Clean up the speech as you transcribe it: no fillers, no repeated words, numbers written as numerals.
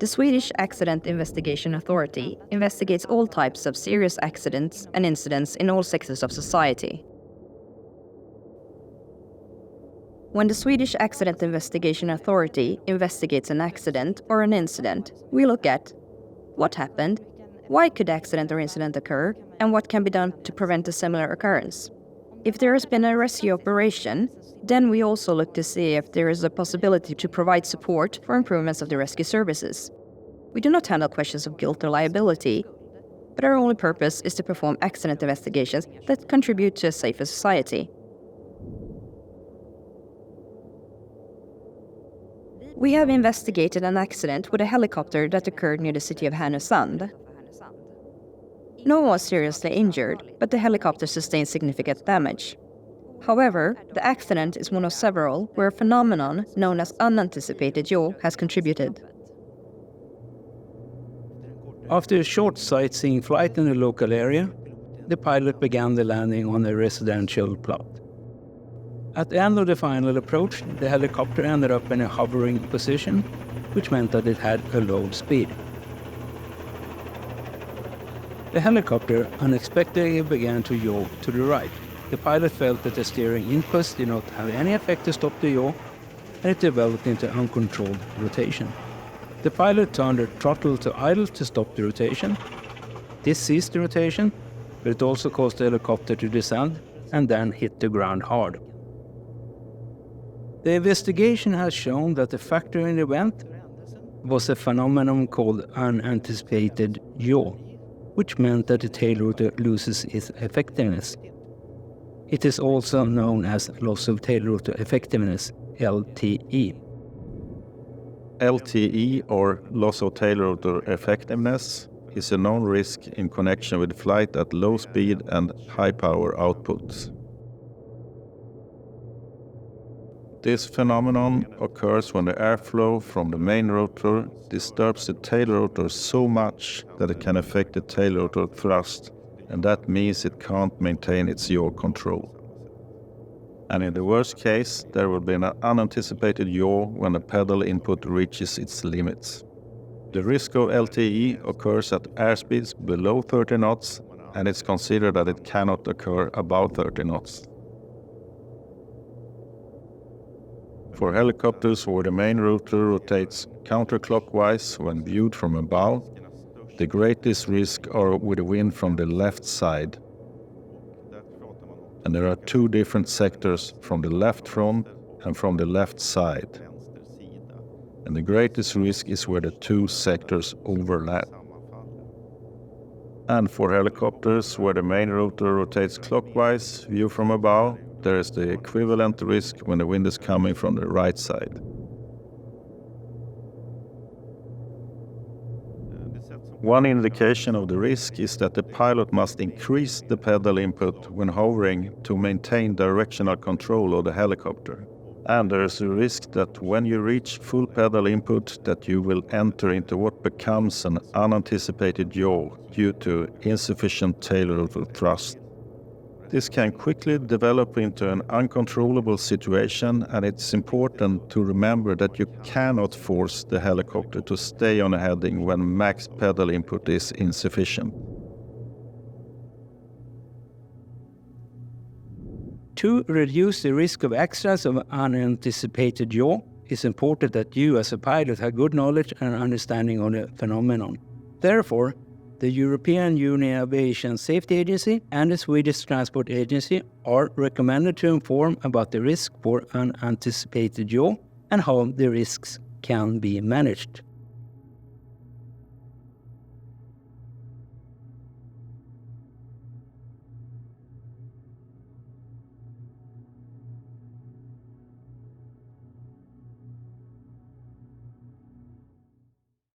The Swedish Accident Investigation Authority investigates all types of serious accidents and incidents in all sectors of society. When the Swedish Accident Investigation Authority investigates an accident or an incident, we look at what happened, why could the accident or incident occur, and what can be done to prevent a similar occurrence. If there has been a rescue operation, then we also look to see if there is a possibility to provide support for improvements of the rescue services. We do not handle questions of guilt or liability, but our only purpose is to perform accident investigations that contribute to a safer society. We have investigated an accident with a helicopter that occurred near the city of Härnösand. No one was seriously injured, but the helicopter sustained significant damage. However, the accident is one of several where a phenomenon known as unanticipated yaw has contributed. After a short sightseeing flight in the local area, the pilot began the landing on a residential plot. At the end of the final approach, the helicopter ended up in a hovering position, which meant that it had a low speed. The helicopter unexpectedly began to yaw to the right. The pilot felt that the steering inputs did not have any effect to stop the yaw, and it developed into uncontrolled rotation. The pilot turned the throttle to idle to stop the rotation. This ceased the rotation, but it also caused the helicopter to descend and then hit the ground hard. The investigation has shown that the factor in the event was a phenomenon called unanticipated yaw, which meant that the tail rotor loses its effectiveness. It is also known as loss of tail rotor effectiveness, LTE. LTE, or loss of tail rotor effectiveness, is a known risk in connection with flight at low speed and high power outputs. This phenomenon occurs when the airflow from the main rotor disturbs the tail rotor so much that it can affect the tail rotor thrust, and that means it can't maintain its yaw control. And in the worst case, there will be an unanticipated yaw when the pedal input reaches its limits. The risk of LTE occurs at airspeeds below 30 knots, and it's considered that it cannot occur above 30 knots. For helicopters where the main rotor rotates counterclockwise when viewed from above, the greatest risk are with the wind from the left side. And there are two different sectors, from the left front and from the left side. And the greatest risk is where the two sectors overlap. And for helicopters where the main rotor rotates clockwise, viewed from above, there is the equivalent risk when the wind is coming from the right side. One indication of the risk is that the pilot must increase the pedal input when hovering to maintain directional control of the helicopter. And there is a risk that when you reach full pedal input that you will enter into what becomes an unanticipated yaw due to insufficient tail rotor thrust. This can quickly develop into an uncontrollable situation, and it's important to remember that you cannot force the helicopter to stay on a heading when max pedal input is insufficient. To reduce the risk of accidents of unanticipated yaw, it's important that you as a pilot have good knowledge and understanding of the phenomenon. Therefore, the European Union Aviation Safety Agency and the Swedish Transport Agency are recommended to inform about the risk for unanticipated yaw and how the risks can be managed.